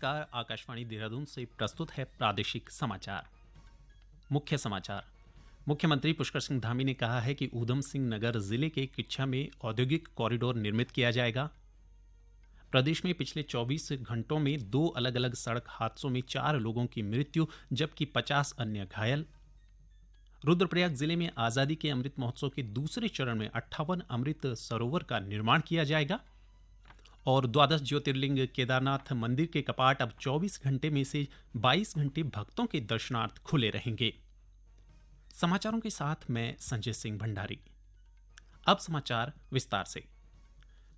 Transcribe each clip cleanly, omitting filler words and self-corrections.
नमस्कार। आकाशवाणी देहरादून से प्रस्तुत है प्रादेशिक समाचार। मुख्य समाचार। मुख्यमंत्री पुष्कर सिंह धामी ने कहा है कि ऊधम सिंह नगर जिले के किच्छा में औद्योगिक कॉरिडोर निर्मित किया जाएगा। प्रदेश में पिछले 24 घंटों में 2 अलग अलग सड़क हादसों में 4 लोगों की मृत्यु जबकि 50 अन्य घायल। रुद्रप्रयाग जिले में आज़ादी के अमृत महोत्सव के दूसरे चरण में 58 अमृत सरोवर का निर्माण किया जाएगा। और द्वादश ज्योतिर्लिंग केदारनाथ मंदिर के कपाट अब 24 घंटे में से 22 घंटे भक्तों के दर्शनार्थ खुले रहेंगे। समाचारों के साथ मैं संजय सिंह भंडारी। अब समाचार विस्तार से।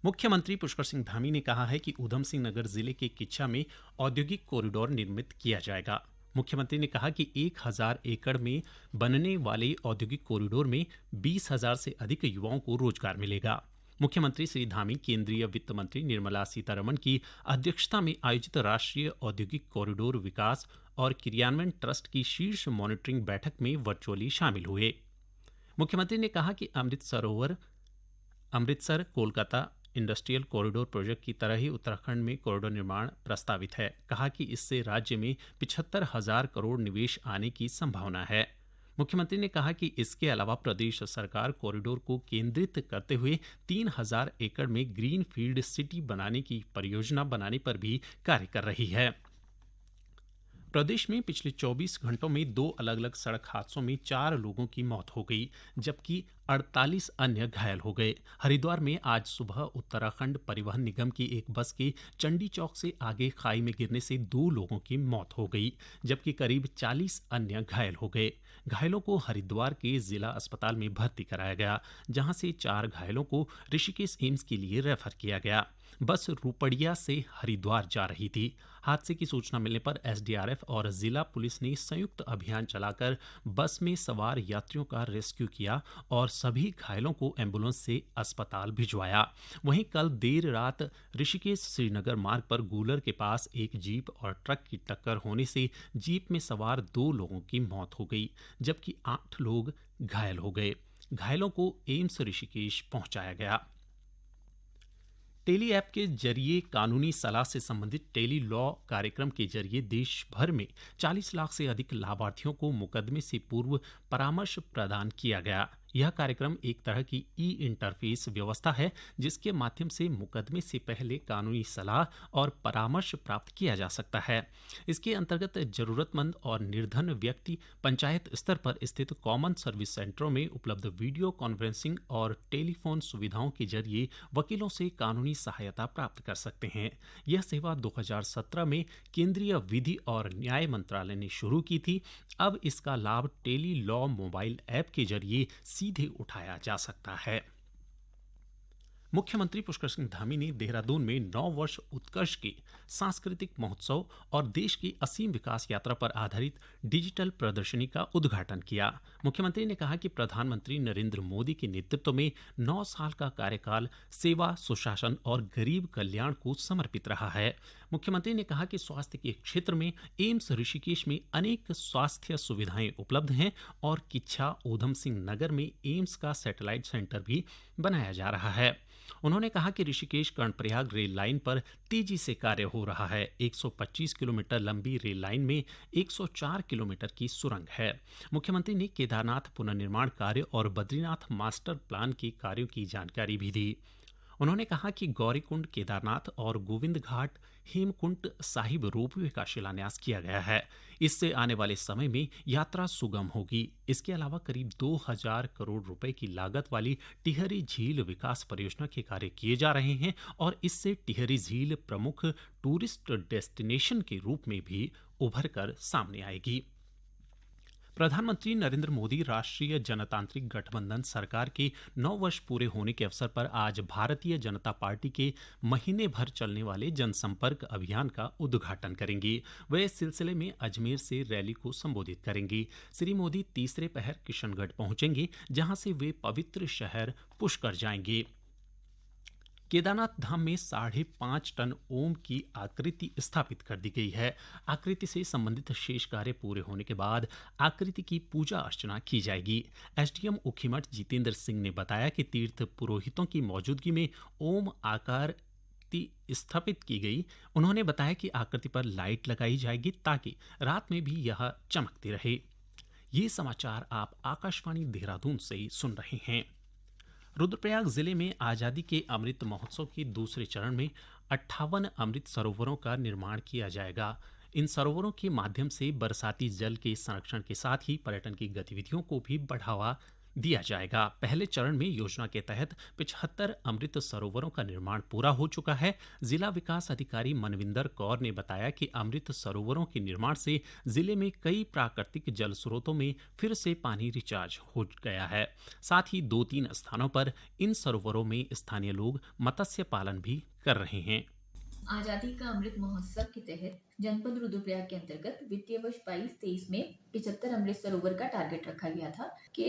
मुख्यमंत्री पुष्कर सिंह धामी ने कहा है कि ऊधम सिंह नगर जिले के किच्छा में औद्योगिक कॉरिडोर निर्मित किया जाएगा। मुख्यमंत्री ने कहा कि 1000 एकड़ में बनने वाले औद्योगिक कॉरिडोर में 20,000 से अधिक युवाओं को रोजगार मिलेगा। मुख्यमंत्री श्री धामी केंद्रीय वित्त मंत्री निर्मला सीतारमण की अध्यक्षता में आयोजित राष्ट्रीय औद्योगिक कॉरिडोर विकास और क्रियान्वयन ट्रस्ट की शीर्ष मॉनिटरिंग बैठक में वर्चुअली शामिल हुए। मुख्यमंत्री ने कहा कि Amritsar Kolkata industrial corridor project की तरह ही उत्तराखंड में कॉरिडोर निर्माण प्रस्तावित है। कहा कि इससे राज्य में 75,000 करोड़ निवेश आने की संभावना है। मुख्यमंत्री ने कहा कि इसके अलावा प्रदेश सरकार कॉरिडोर को केंद्रित करते हुए 3,000 एकड़ में ग्रीन फील्ड सिटी बनाने की परियोजना बनाने पर भी कार्य कर रही है। प्रदेश में पिछले 24 घंटों में 2 अलग अलग सड़क हादसों में 4 लोगों की मौत हो गई जबकि 48 अन्य घायल हो गए। हरिद्वार में आज सुबह उत्तराखंड परिवहन निगम की एक बस के चंडी चौक से आगे खाई में गिरने से 2 लोगों की मौत हो गई जबकि करीब 40 अन्य घायल हो गए। घायलों को हरिद्वार के जिला अस्पताल में भर्ती कराया गया, जहां से 4 घायलों को ऋषिकेश एम्स के लिए रेफर किया गया। बस रूपड़िया से हरिद्वार जा रही थी। हादसे की सूचना मिलने पर एसडीआरएफ और जिला पुलिस ने संयुक्त अभियान चलाकर बस में सवार यात्रियों का रेस्क्यू किया और सभी घायलों को एम्बुलेंस से अस्पताल भिजवाया। वहीं कल देर रात ऋषिकेश श्रीनगर मार्ग पर गूलर के पास एक जीप और ट्रक की टक्कर होने से जीप में सवार 2 लोगों की मौत हो गई जबकि 8 लोग घायल हो गए। घायलों को एम्स ऋषिकेश पहुंचाया गया। टेली ऐप के जरिए कानूनी सलाह से संबंधित टेली लॉ कार्यक्रम के जरिए देश भर में 40 लाख से अधिक लाभार्थियों को मुकदमे से पूर्व परामर्श प्रदान किया गया। यह कार्यक्रम एक तरह की ई इंटरफेस व्यवस्था है जिसके माध्यम से मुकदमे से पहले कानूनी सलाह और परामर्श प्राप्त किया जा सकता है। इसके अंतर्गत जरूरतमंद और निर्धन व्यक्ति पंचायत स्तर पर स्थित कॉमन सर्विस सेंटरों में उपलब्ध वीडियो कॉन्फ्रेंसिंग और टेलीफोन सुविधाओं के जरिए वकीलों से कानूनी सहायता प्राप्त कर सकते हैं। यह सेवा 2017 में केंद्रीय विधि और न्याय मंत्रालय ने शुरू की थी। अब इसका लाभ टेली लॉ मोबाइल ऐप के जरिए सीधे उठाया जा सकता है। मुख्यमंत्री पुष्कर सिंह धामी ने देहरादून में 9 वर्ष उत्कर्ष के सांस्कृतिक महोत्सव और देश की असीम विकास यात्रा पर आधारित डिजिटल प्रदर्शनी का उद्घाटन किया। मुख्यमंत्री ने कहा कि प्रधानमंत्री नरेंद्र मोदी के नेतृत्व में 9 साल का कार्यकाल सेवा, सुशासन और गरीब कल्याण को समर्पित रहा है। मुख्यमंत्री ने कहा कि स्वास्थ्य के क्षेत्र में एम्स ऋषिकेश में अनेक स्वास्थ्य सुविधाएं उपलब्ध हैं और किच्छा ऊधम सिंह नगर में एम्स का सैटेलाइट सेंटर भी बनाया जा रहा है। उन्होंने कहा कि ऋषिकेश कर्णप्रयाग रेल लाइन पर तेजी से कार्य हो रहा है। 125 किलोमीटर लंबी रेल लाइन में 104 किलोमीटर की सुरंग है। मुख्यमंत्री ने केदारनाथ पुनर्निर्माण कार्य और बद्रीनाथ मास्टर प्लान के कार्यों की जानकारी भी दी। उन्होंने कहा कि गौरीकुंड केदारनाथ और गोविंद घाट हेमकुंड साहिब रोपवे का शिलान्यास किया गया है। इससे आने वाले समय में यात्रा सुगम होगी। इसके अलावा करीब 2,000 करोड़ रुपए की लागत वाली टिहरी झील विकास परियोजना के कार्य किए जा रहे हैं और इससे टिहरी झील प्रमुख टूरिस्ट डेस्टिनेशन के रूप में भी उभर कर सामने आएगी। प्रधानमंत्री नरेंद्र मोदी राष्ट्रीय जनतांत्रिक गठबंधन सरकार के 9 वर्ष पूरे होने के अवसर पर आज भारतीय जनता पार्टी के महीने भर चलने वाले जनसंपर्क अभियान का उद्घाटन करेंगे। वे इस सिलसिले में अजमेर से रैली को संबोधित करेंगे। श्री मोदी तीसरे पहर किशनगढ़ पहुंचेंगे, जहां से वे पवित्र शहर पुष्कर जाएंगे। केदारनाथ धाम में 5.5 टन ओम की आकृति स्थापित कर दी गई है। आकृति से संबंधित शेष कार्य पूरे होने के बाद आकृति की पूजा अर्चना की जाएगी। एसडीएम ऊखीमठ जितेंद्र सिंह ने बताया कि तीर्थ पुरोहितों की मौजूदगी में ओम आकार आकृति स्थापित की गई। उन्होंने बताया कि आकृति पर लाइट लगाई जाएगी ताकि रात में भी यह चमकती रहे। ये समाचार आप आकाशवाणी देहरादून से सुन रहे हैं। रुद्रप्रयाग जिले में आज़ादी के अमृत महोत्सव के दूसरे चरण में 58 अमृत सरोवरों का निर्माण किया जाएगा। इन सरोवरों के माध्यम से बरसाती जल के संरक्षण के साथ ही पर्यटन की गतिविधियों को भी बढ़ावा दिया जाएगा। पहले चरण में योजना के तहत 75 अमृत सरोवरों का निर्माण पूरा हो चुका है। जिला विकास अधिकारी मनविंदर कौर ने बताया कि अमृत सरोवरों के निर्माण से जिले में कई प्राकृतिक जल स्रोतों में फिर से पानी रिचार्ज हो गया है। साथ ही 2-3 स्थानों पर इन सरोवरों में स्थानीय लोग मत्स्य पालन भी कर रहे हैं। आजादी का अमृत महोत्सव के तहत जनपद रुद्रप्रयाग के अंतर्गत वित्तीय वर्ष 22-23 में 75 अमृत सरोवर का टारगेट रखा गया था कि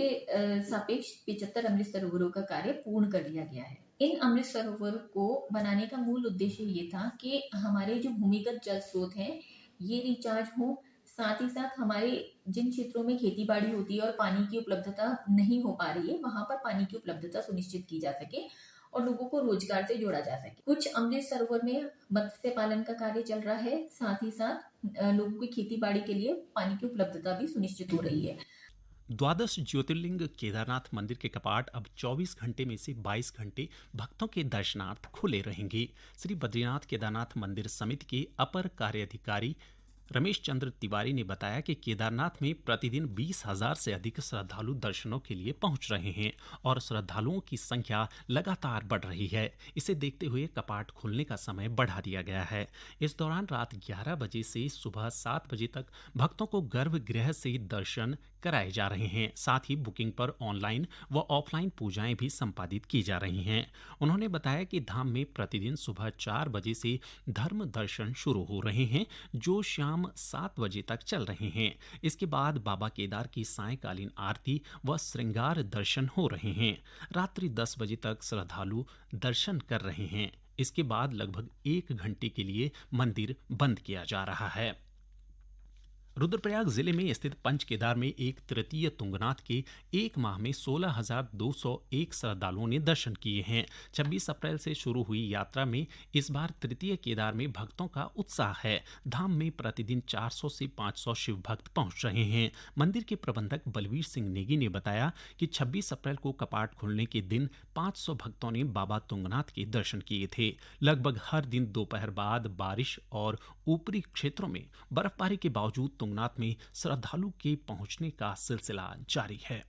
सापेक्ष 75 अमृत सरोवरों का कार्य पूर्ण कर लिया गया है। इन अमृत सरोवर को बनाने का मूल उद्देश्य ये था कि हमारे जो भूमिगत जल स्रोत हैं ये रिचार्ज हो, साथ ही साथ हमारे जिन क्षेत्रों में खेती बाड़ी होती है और पानी की उपलब्धता नहीं हो पा रही है वहां पर पानी की उपलब्धता सुनिश्चित की जा सके और लोगों को रोजगार से जोड़ा जा सके। कुछ अमृत सरोवर में मत्स्य पालन का कार्य चल रहा है, साथ ही साथ लोगों की खेती बाड़ी के लिए पानी की उपलब्धता भी सुनिश्चित हो रही है। द्वादश ज्योतिर्लिंग केदारनाथ मंदिर के कपाट अब 24 घंटे में से 22 घंटे भक्तों के दर्शनार्थ खुले रहेंगे। श्री बद्रीनाथ केदारनाथ मंदिर समिति के अपर कार्याधिकारी रमेश चंद्र तिवारी ने बताया कि केदारनाथ में प्रतिदिन 20,000 से अधिक श्रद्धालु दर्शनों के लिए पहुंच रहे हैं और श्रद्धालुओं की संख्या लगातार बढ़ रही है। इसे देखते हुए कपाट खुलने का समय बढ़ा दिया गया है। इस दौरान रात 11 बजे से सुबह 7 बजे तक भक्तों को गर्भगृह से दर्शन कराए जा रहे हैं। साथ ही बुकिंग पर ऑनलाइन व ऑफलाइन पूजाएं भी संपादित की जा रही हैं। उन्होंने बताया कि धाम में प्रतिदिन सुबह 4 बजे से धर्म दर्शन शुरू हो रहे हैं जो शाम 7 बजे तक चल रहे हैं। इसके बाद बाबा केदार की सायंकालीन आरती व श्रृंगार दर्शन हो रहे हैं। रात्रि 10 बजे तक श्रद्धालु दर्शन कर रहे हैं। इसके बाद लगभग 1 घंटे के लिए मंदिर बंद किया जा रहा है। रुद्रप्रयाग जिले में स्थित पंच केदार में एक तृतीय तुंगनाथ के एक माह में 16,201 श्रद्धालुओं ने दर्शन किए हैं। 26 अप्रैल से शुरू हुई यात्रा में इस बार तृतीय केदार में भक्तों का उत्साह है। धाम में प्रतिदिन 400 से 500 शिव भक्त पहुंच रहे हैं। मंदिर के प्रबंधक बलवीर सिंह नेगी ने बताया कि 26 अप्रैल को कपाट खुलने के दिन 500 भक्तों ने बाबा तुंगनाथ के दर्शन किए थे। लगभग हर दिन दोपहर बाद बारिश और ऊपरी क्षेत्रों में बर्फबारी के बावजूद तुंगनाथ में श्रद्धालु के पहुंचने का सिलसिला जारी है।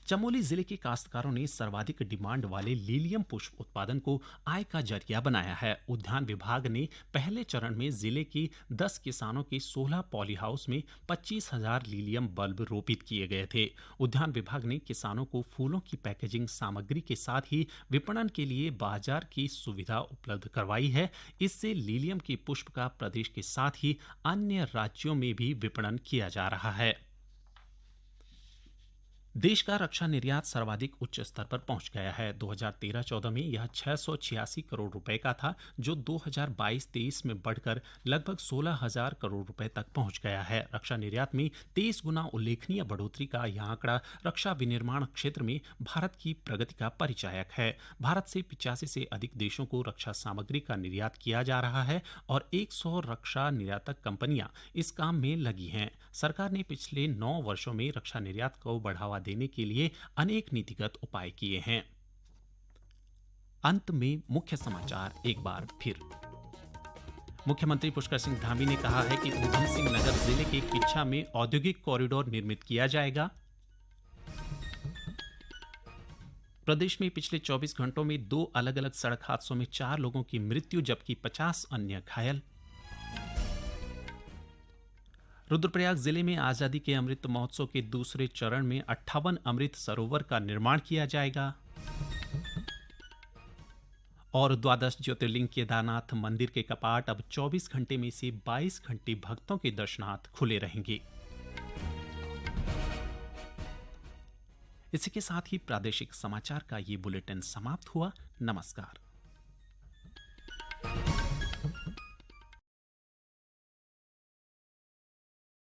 चमोली जिले के काश्तकारों ने सर्वाधिक डिमांड वाले लीलियम पुष्प उत्पादन को आय का जरिया बनाया है। उद्यान विभाग ने पहले चरण में जिले के 10 किसानों के 16 पॉली हाउस में 25,000 लीलियम बल्ब रोपित किए गए थे। उद्यान विभाग ने किसानों को फूलों की पैकेजिंग सामग्री के साथ ही विपणन के लिए बाजार की सुविधा उपलब्ध करवाई है। इससे लीलियम के पुष्प का प्रदेश के साथ ही अन्य राज्यों में भी विपणन किया जा रहा है। देश का रक्षा निर्यात सर्वाधिक उच्च स्तर पर पहुंच गया है। 2013-14 में यह 686 करोड़ रुपए का था, जो 2022-23 में बढ़कर लगभग 16,000 करोड़ रुपए तक पहुंच गया है। रक्षा निर्यात में 23 गुना उल्लेखनीय बढ़ोतरी का यह आंकड़ा रक्षा विनिर्माण क्षेत्र में भारत की प्रगति का परिचायक है। भारत से 85 से अधिक देशों को रक्षा सामग्री का निर्यात किया जा रहा है और 100 रक्षा निर्यातक कंपनियां इस काम में लगी हैं। सरकार ने पिछले 9 वर्षों में रक्षा निर्यात को बढ़ावा देने के लिए अनेक नीतिगत उपाय किए हैं। अंत में मुख्य समाचार एक बार फिर। मुख्यमंत्री पुष्कर सिंह धामी ने कहा है कि ऊधम सिंह नगर जिले के किच्छा में औद्योगिक कॉरिडोर निर्मित किया जाएगा। प्रदेश में पिछले 24 घंटों में 2 अलग अलग सड़क हादसों में 4 लोगों की मृत्यु जबकि 50 अन्य घायल। रुद्रप्रयाग जिले में आज़ादी के अमृत महोत्सव के दूसरे चरण में 58 अमृत सरोवर का निर्माण किया जाएगा। और द्वादश ज्योतिर्लिंग केदारनाथ मंदिर के कपाट अब 24 घंटे में से 22 घंटे भक्तों के दर्शनार्थ खुले रहेंगे। इसी के साथ ही प्रादेशिक समाचार का ये बुलेटिन समाप्त हुआ। नमस्कार।